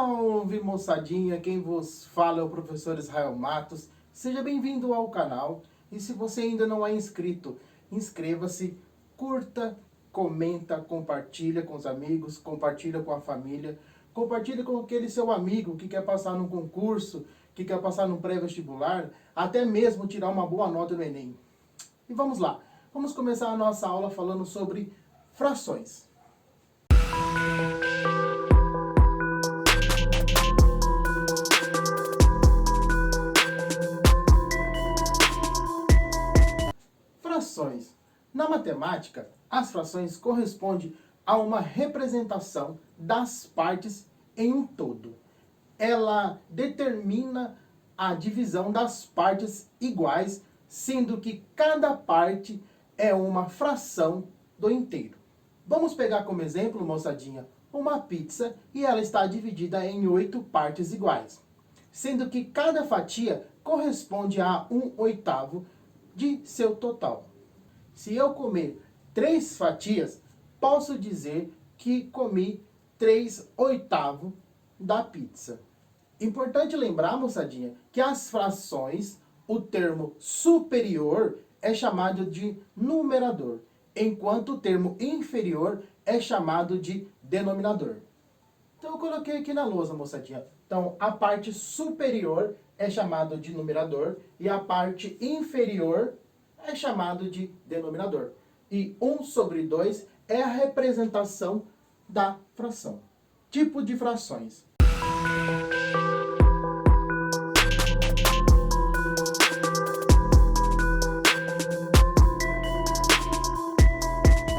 Salve, moçadinha! Quem vos fala é o professor Israel Matos. Seja bem-vindo ao canal. E se você ainda não é inscrito, inscreva-se, curta, comenta, compartilha com os amigos, compartilha com a família, compartilha com aquele seu amigo que quer passar num concurso, que quer passar num pré-vestibular, até mesmo tirar uma boa nota no Enem. E vamos lá, vamos começar a nossa aula falando sobre frações. Frações. Na matemática, as frações correspondem a uma representação das partes em um todo. Ela determina a divisão das partes iguais, sendo que cada parte é uma fração do inteiro. Vamos pegar como exemplo, moçadinha, uma pizza e ela está dividida em 8 partes iguais, sendo que cada fatia corresponde a 1/8 de seu total. Se eu comer 3 fatias, posso dizer que comi 3/8 da pizza. Importante lembrar, moçadinha, que as frações, o termo superior é chamado de numerador, enquanto o termo inferior é chamado de denominador. Então eu coloquei aqui na lousa, moçadinha. Então a parte superior é chamado de numerador e a parte inferior é chamado de denominador. E 1/2 é a representação da fração. Tipo de frações.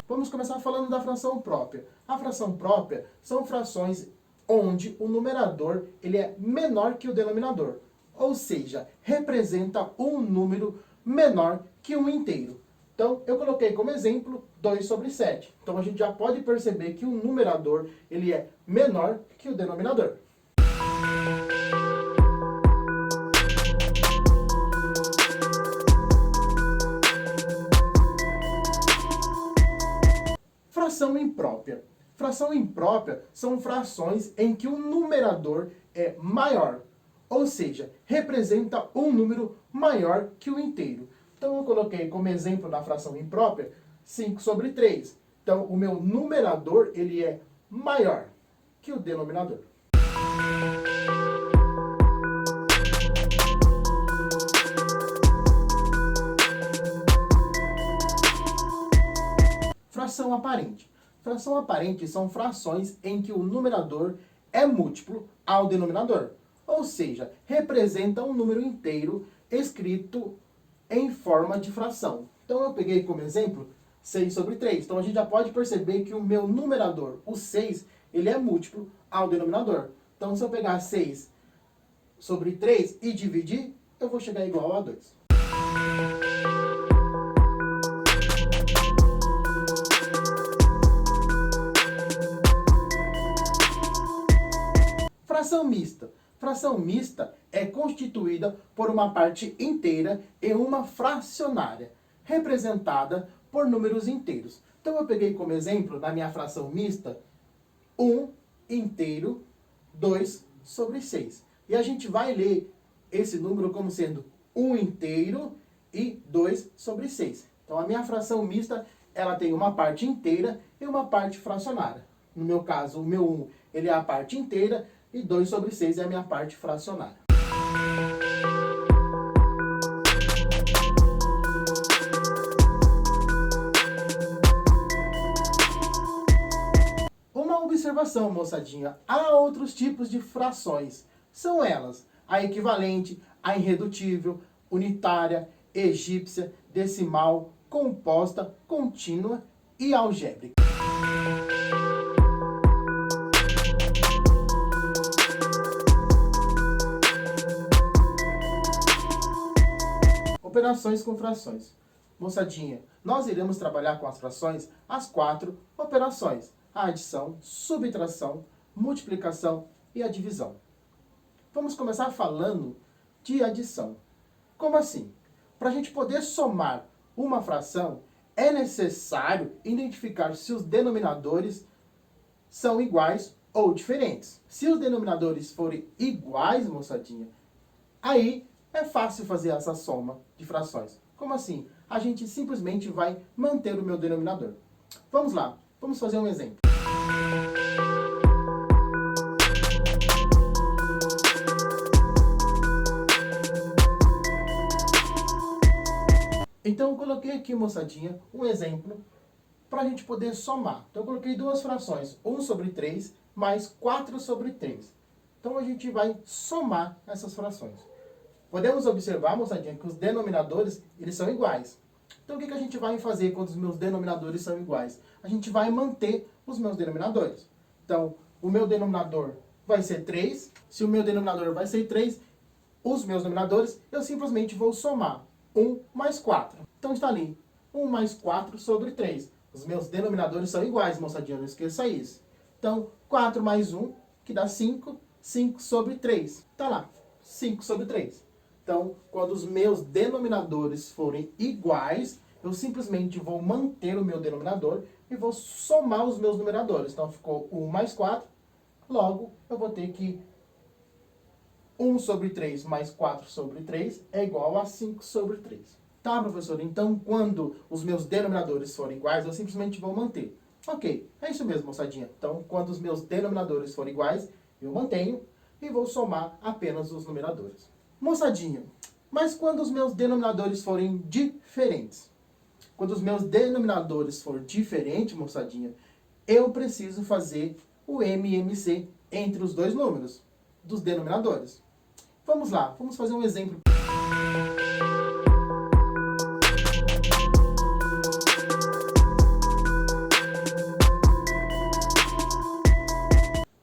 Vamos começar falando da fração própria. A fração própria são frações onde o numerador ele é menor que o denominador. Ou seja, representa um número menor que um inteiro. Então, eu coloquei como exemplo 2/7. Então, a gente já pode perceber que o numerador ele é menor que o denominador. Fração imprópria. Fração imprópria são frações em que o numerador é maior, ou seja, representa um número maior que o inteiro. Então eu coloquei como exemplo na fração imprópria 5/3. Então o meu numerador ele é maior que o denominador. Fração aparente. Fração aparente são frações em que o numerador é múltiplo ao denominador, ou seja, representa um número inteiro escrito em forma de fração. Então eu peguei como exemplo 6/3. Então a gente já pode perceber que o meu numerador, o 6, ele é múltiplo ao denominador. Então se eu pegar 6/3 e dividir, eu vou chegar igual a 2. Fração mista. Fração mista é constituída por uma parte inteira e uma fracionária, representada por números inteiros. Então eu peguei como exemplo, na minha fração mista, 1 inteiro, 2/6. E a gente vai ler esse número como sendo 1 inteiro e 2/6. Então a minha fração mista, ela tem uma parte inteira e uma parte fracionária. No meu caso, o meu 1 ele é a parte inteira, e 2/6 é a minha parte fracionária. Uma observação, moçadinha. Há outros tipos de frações. São elas: a equivalente, a irredutível, unitária, egípcia, decimal, composta, contínua e algébrica. Operações com frações. Moçadinha, nós iremos trabalhar com as frações as 4 operações: a adição, subtração, multiplicação e a divisão. Vamos começar falando de adição. Como assim? Para a gente poder somar uma fração, é necessário identificar se os denominadores são iguais ou diferentes. Se os denominadores forem iguais, moçadinha, aí é fácil fazer essa soma de frações. Como assim? A gente simplesmente vai manter o meu denominador. Vamos lá, vamos fazer um exemplo. Então eu coloquei aqui, moçadinha, um exemplo para a gente poder somar. Então eu coloquei duas frações, 1 sobre 3 mais 4 sobre 3. Então a gente vai somar essas frações. Podemos observar, moçadinha, que os denominadores, eles são iguais. Então o que a gente vai fazer quando os meus denominadores são iguais? A gente vai manter os meus denominadores. Então, o meu denominador vai ser 3. Se o meu denominador vai ser 3, os meus denominadores, eu simplesmente vou somar 1 mais 4. Então está ali, 1 mais 4 sobre 3. Os meus denominadores são iguais, moçadinha, não esqueça isso. Então, 4 mais 1, que dá 5, 5 sobre 3. Está lá, 5 sobre 3. Então, quando os meus denominadores forem iguais, eu simplesmente vou manter o meu denominador e vou somar os meus numeradores. Então, ficou 1 mais 4, logo eu vou ter que 1 sobre 3 mais 4 sobre 3 é igual a 5 sobre 3. Tá, professor? Então, quando os meus denominadores forem iguais, eu simplesmente vou manter. Ok, é isso mesmo, moçadinha. Então, quando os meus denominadores forem iguais, eu mantenho e vou somar apenas os numeradores. Moçadinha, mas quando os meus denominadores forem diferentes? Quando os meus denominadores forem diferentes, moçadinha, eu preciso fazer o MMC entre os dois números dos denominadores. Vamos lá, vamos fazer um exemplo.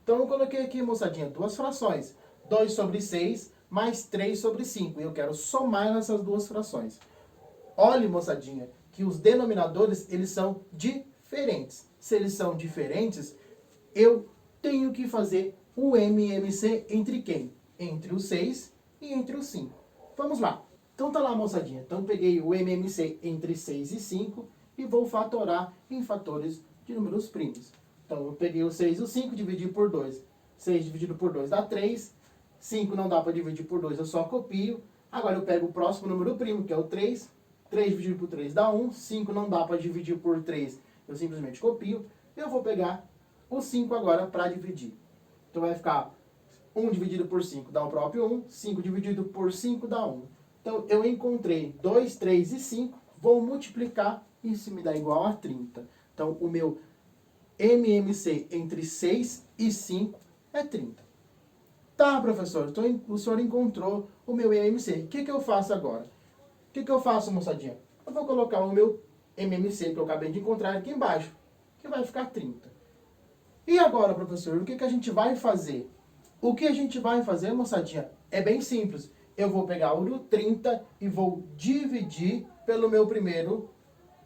Então eu coloquei aqui, moçadinha, duas frações. 2 sobre 6 mais 3 sobre 5. E eu quero somar essas duas frações. Olhe, moçadinha, que os denominadores, eles são diferentes. Se eles são diferentes, eu tenho que fazer o MMC entre quem? Entre o 6 e entre o 5. Vamos lá. Então tá lá, moçadinha. Então peguei o MMC entre 6 e 5 e vou fatorar em fatores de números primos. Então eu peguei o 6 e o 5, dividi por 2. 6 dividido por 2 dá 3. 5 não dá para dividir por 2, eu só copio. Agora eu pego o próximo número primo, que é o 3. 3 dividido por 3 dá 1. 5 não dá para dividir por 3, eu simplesmente copio. Eu vou pegar o 5 agora para dividir. Então vai ficar 1 dividido por 5 dá o próprio 1. 5 dividido por 5 dá 1. Então eu encontrei 2, 3 e 5. Vou multiplicar, isso me dá igual a 30. Então o meu MMC entre 6 e 5 é 30. Tá, professor, então o senhor encontrou o meu MMC. O que eu faço agora? O que eu faço, moçadinha? Eu vou colocar o meu MMC que eu acabei de encontrar aqui embaixo, que vai ficar 30. E agora, professor, o que a gente vai fazer? O que a gente vai fazer, moçadinha, é bem simples. Eu vou pegar o 30 e vou dividir pelo meu primeiro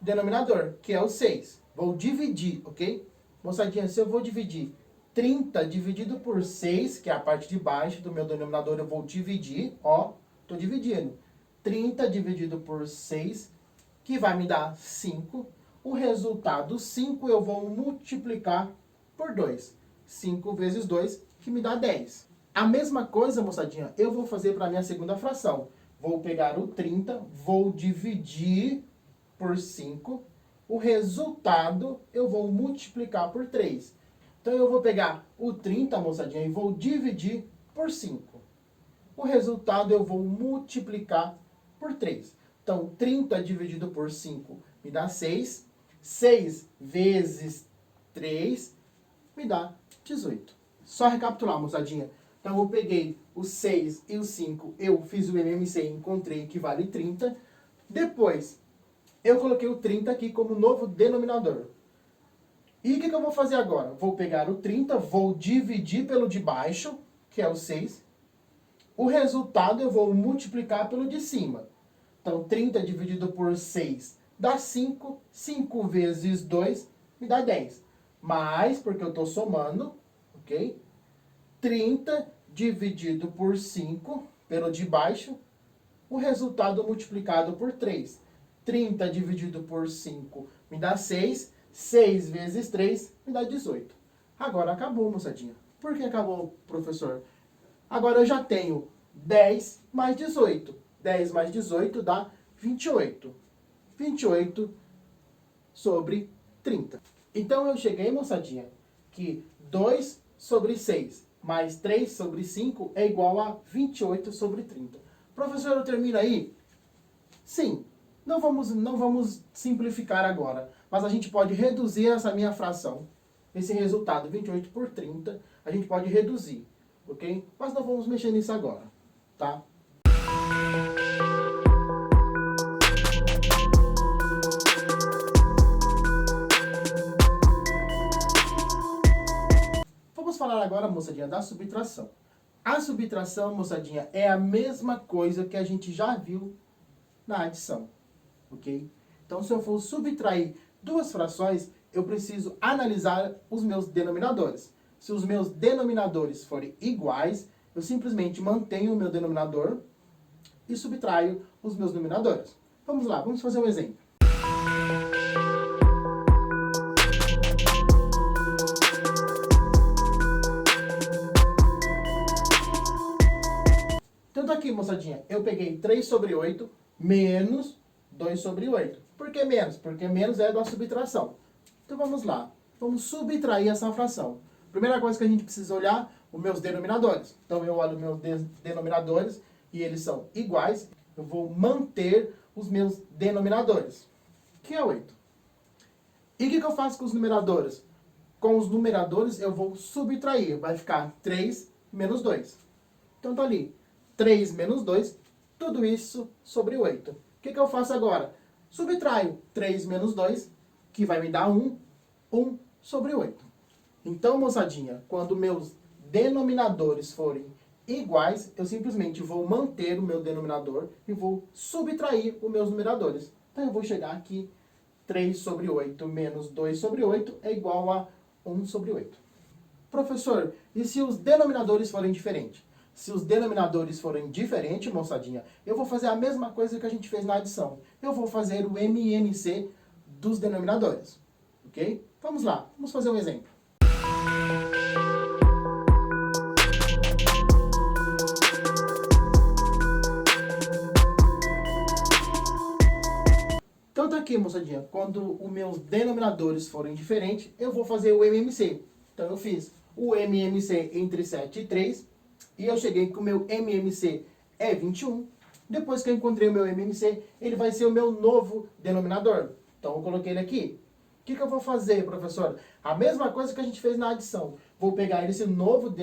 denominador, que é o 6. Vou dividir, ok? Moçadinha, se eu vou dividir 30 dividido por 6, que é a parte de baixo do meu denominador, eu vou dividir, ó, tô dividindo. 30 dividido por 6, que vai me dar 5. O resultado 5 eu vou multiplicar por 2. 5 vezes 2, que me dá 10. A mesma coisa, moçadinha, eu vou fazer para a minha segunda fração. Vou pegar o 30, vou dividir por 5. O resultado eu vou multiplicar por 3. Então eu vou pegar o 30, moçadinha, e vou dividir por 5. O resultado eu vou multiplicar por 3. Então 30 dividido por 5 me dá 6. 6 vezes 3 me dá 18. Só recapitular, moçadinha. Então eu peguei o 6 e o 5, eu fiz o MMC e encontrei que vale 30. Depois, eu coloquei o 30 aqui como novo denominador. E o que eu vou fazer agora? Vou pegar o 30, vou dividir pelo de baixo, que é o 6. O resultado eu vou multiplicar pelo de cima. Então, 30 dividido por 6 dá 5. 5 vezes 2 me dá 10. Mais, porque eu estou somando, ok? 30 dividido por 5 pelo de baixo, o resultado multiplicado por 3. 30 dividido por 5 me dá 6. 6 vezes 3 me dá 18. Agora acabou, moçadinha. Por que acabou, professor? Agora eu já tenho 10 mais 18. 10 mais 18 dá 28. 28 sobre 30. Então eu cheguei, moçadinha, que 2 sobre 6 mais 3 sobre 5 é igual a 28 sobre 30. Professor, eu termino aí? Sim. Não vamos simplificar agora, mas a gente pode reduzir essa minha fração, esse resultado 28 por 30, a gente pode reduzir, ok? Mas não vamos mexer nisso agora, tá? Vamos falar agora, moçadinha, da subtração. A subtração, moçadinha, é a mesma coisa que a gente já viu na adição, ok? Então, se eu for subtrair duas frações, eu preciso analisar os meus denominadores. Se os meus denominadores forem iguais, eu simplesmente mantenho o meu denominador e subtraio os meus numeradores. Vamos lá, vamos fazer um exemplo. Então tá aqui, moçadinha, eu peguei 3 sobre 8 menos 2 sobre 8. Por que menos? Porque menos é da subtração. Então vamos lá, vamos subtrair essa fração. Primeira coisa que a gente precisa olhar, os meus denominadores. Então eu olho meus denominadores e eles são iguais. Eu vou manter os meus denominadores, que é 8. E o que eu faço com os numeradores? Com os numeradores eu vou subtrair. Vai ficar 3 menos 2. Então tá ali, 3 menos 2, tudo isso sobre 8. O que eu faço agora? Subtraio 3 menos 2, que vai me dar 1, 1 sobre 8. Então, moçadinha, quando meus denominadores forem iguais, eu simplesmente vou manter o meu denominador e vou subtrair os meus numeradores. Então, eu vou chegar aqui, 3 sobre 8 menos 2 sobre 8 é igual a 1 sobre 8. Professor, e se os denominadores forem diferentes? Se os denominadores forem diferentes, moçadinha, eu vou fazer a mesma coisa que a gente fez na adição. Eu vou fazer o MMC dos denominadores, ok? Vamos lá, vamos fazer um exemplo. Então tá aqui, moçadinha, quando os meus denominadores forem diferentes, eu vou fazer o MMC. Então eu fiz o MMC entre 7 e 3, e eu cheguei que o meu MMC é 21. Depois que eu encontrei o meu MMC, ele vai ser o meu novo denominador. Então eu coloquei ele aqui. O que eu vou fazer, professor? A mesma coisa que a gente fez na adição. Vou pegar esse novo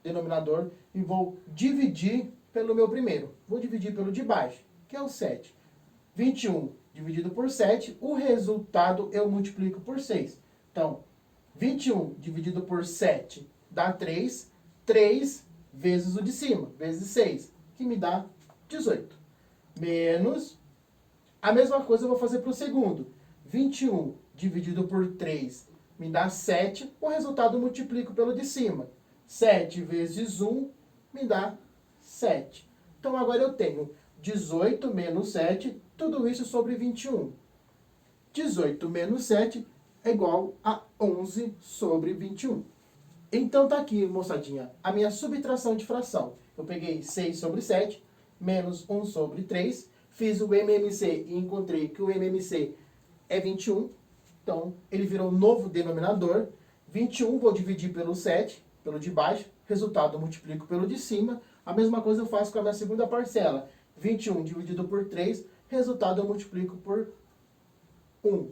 denominador e vou dividir pelo meu primeiro. Vou dividir pelo de baixo, que é o 7. 21 dividido por 7, o resultado eu multiplico por 6. Então, 21 dividido por 7 dá 3. 3 vezes o de cima, vezes 6, que me dá 18. Menos, a mesma coisa eu vou fazer para o segundo. 21 dividido por 3 me dá 7, o resultado eu multiplico pelo de cima. 7 vezes 1 me dá 7. Então agora eu tenho 18 menos 7, tudo isso sobre 21. 18 menos 7 é igual a 11 sobre 21. Então tá aqui, moçadinha, a minha subtração de fração. Eu peguei 6 sobre 7, menos 1 sobre 3, fiz o MMC e encontrei que o MMC é 21. Então, ele virou um novo denominador. 21 vou dividir pelo 7, pelo de baixo, resultado eu multiplico pelo de cima. A mesma coisa eu faço com a minha segunda parcela. 21 dividido por 3, resultado eu multiplico por 1.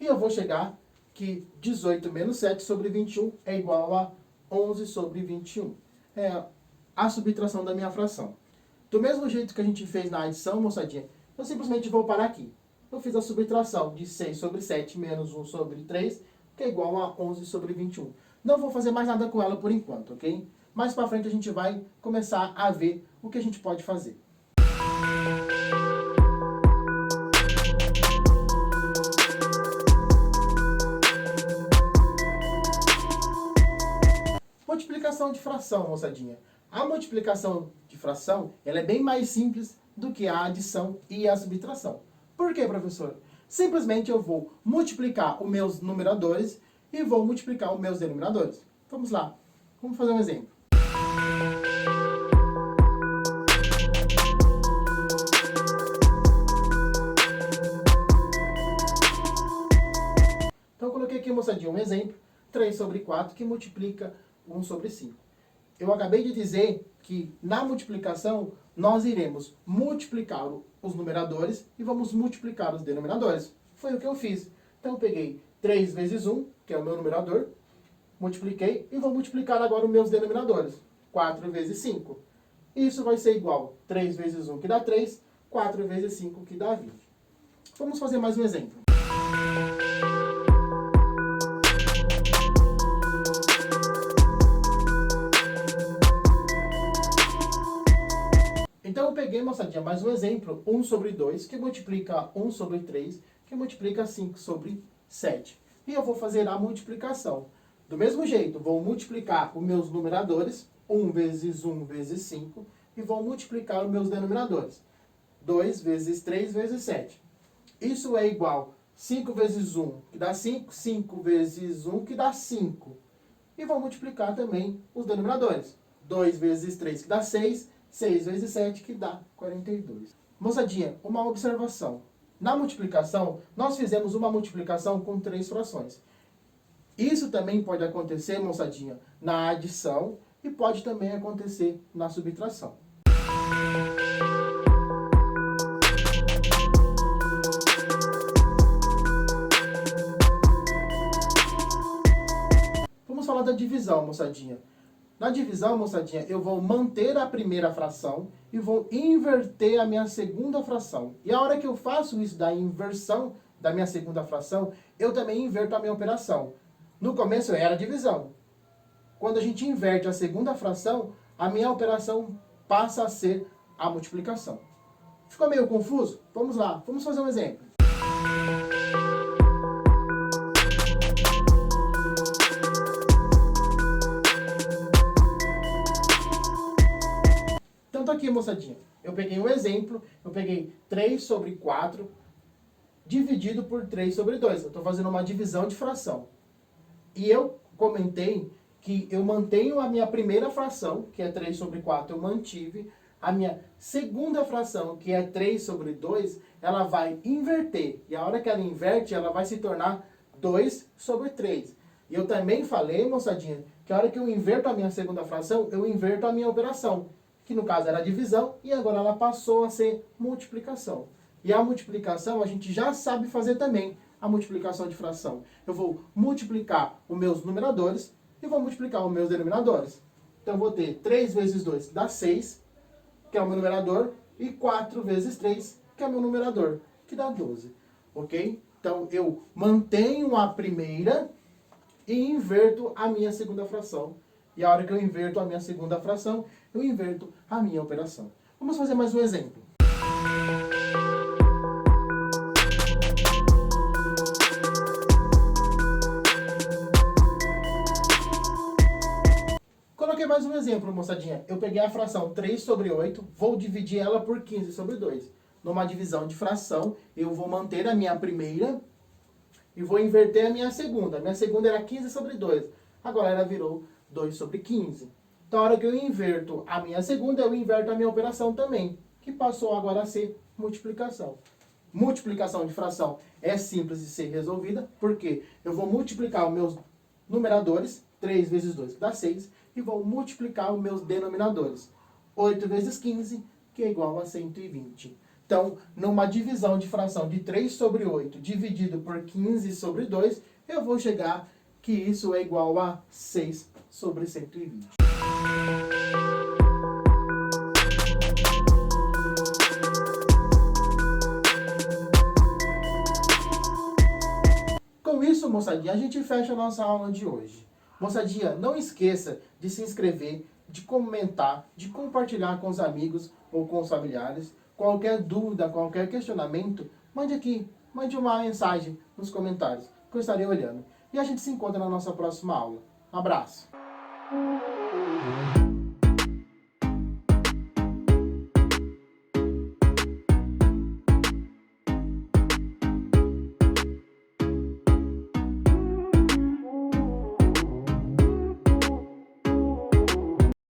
E eu vou chegar que 18 menos 7 sobre 21 é igual a 11 sobre 21. É a subtração da minha fração. Do mesmo jeito que a gente fez na adição, moçadinha, eu simplesmente vou parar aqui. Eu fiz a subtração de 6 sobre 7 menos 1 sobre 3, que é igual a 11 sobre 21. Não vou fazer mais nada com ela por enquanto, ok? Mais pra frente a gente vai começar a ver o que a gente pode fazer. Multiplicação de fração, moçadinha. A multiplicação de fração, ela é bem mais simples do que a adição e a subtração. Por quê, professor? Simplesmente eu vou multiplicar os meus numeradores e vou multiplicar os meus denominadores. Vamos lá, vamos fazer um exemplo. Então eu coloquei aqui, moçadinha, um exemplo, 3 sobre 4, que multiplica 1 sobre 5. Eu acabei de dizer que na multiplicação nós iremos multiplicar os numeradores e vamos multiplicar os denominadores. Foi o que eu fiz. Então eu peguei 3 vezes 1, que é o meu numerador, multipliquei e vou multiplicar agora os meus denominadores. 4 vezes 5. Isso vai ser igual a 3 vezes 1, que dá 3, 4 vezes 5, que dá 20. Vamos fazer mais um exemplo. Então eu peguei, moçadinha, mais um exemplo, 1 sobre 2, que multiplica 1 sobre 3, que multiplica 5 sobre 7. E eu vou fazer a multiplicação. Do mesmo jeito, vou multiplicar os meus numeradores, 1 vezes 1 vezes 5, e vou multiplicar os meus denominadores, 2 vezes 3 vezes 7. Isso é igual a 5 vezes 1, que dá 5, 5 vezes 1, que dá 5. E vou multiplicar também os denominadores, 2 vezes 3, que dá 6, 6 vezes 7, que dá 42. Moçadinha, uma observação. Na multiplicação, nós fizemos uma multiplicação com 3 frações. Isso também pode acontecer, moçadinha, na adição e pode também acontecer na subtração. Vamos falar da divisão, moçadinha. Na divisão, moçadinha, eu vou manter a primeira fração e vou inverter a minha segunda fração. E a hora que eu faço isso da inversão da minha segunda fração, eu também inverto a minha operação. No começo era a divisão. Quando a gente inverte a segunda fração, a minha operação passa a ser a multiplicação. Ficou meio confuso? Vamos lá, vamos fazer um exemplo. Então tá aqui, moçadinha. Eu peguei um exemplo, eu peguei 3 sobre 4 dividido por 3 sobre 2. Eu estou fazendo uma divisão de fração. E eu comentei que eu mantenho a minha primeira fração, que é 3 sobre 4, eu mantive. A minha segunda fração, que é 3 sobre 2, ela vai inverter. E a hora que ela inverte, ela vai se tornar 2 sobre 3. E eu também falei, moçadinha, que a hora que eu inverto a minha segunda fração, eu inverto a minha operação. Que no caso era a divisão, e agora ela passou a ser multiplicação. E a multiplicação a gente já sabe fazer também, a multiplicação de fração. Eu vou multiplicar os meus numeradores e vou multiplicar os meus denominadores. Então eu vou ter 3 vezes 2, que dá 6, que é o meu numerador, e 4 vezes 3, que é o meu numerador, que dá 12. Ok? Então eu mantenho a primeira e inverto a minha segunda fração. E a hora que eu inverto a minha segunda fração, eu inverto a minha operação. Vamos fazer mais um exemplo. Coloquei mais um exemplo, moçadinha. Eu peguei a fração 3 sobre 8, vou dividir ela por 15 sobre 2. Numa divisão de fração, eu vou manter a minha primeira e vou inverter a minha segunda. A minha segunda era 15 sobre 2. Agora ela virou 2 sobre 15. Então, a hora que eu inverto a minha segunda, eu inverto a minha operação também, que passou agora a ser multiplicação. Multiplicação de fração é simples de ser resolvida, porque eu vou multiplicar os meus numeradores, 3 vezes 2, que dá 6, e vou multiplicar os meus denominadores, 8 vezes 15, que é igual a 120. Então, numa divisão de fração de 3 sobre 8 dividido por 15 sobre 2, eu vou chegar que isso é igual a 6 sobre 120. Com isso, moçadinha, a gente fecha a nossa aula de hoje. Moçadinha, não esqueça de se inscrever, de comentar, de compartilhar com os amigos ou com os familiares. Qualquer dúvida, qualquer questionamento, mande aqui, mande uma mensagem nos comentários, que eu estarei olhando. E a gente se encontra na nossa próxima aula. Um abraço!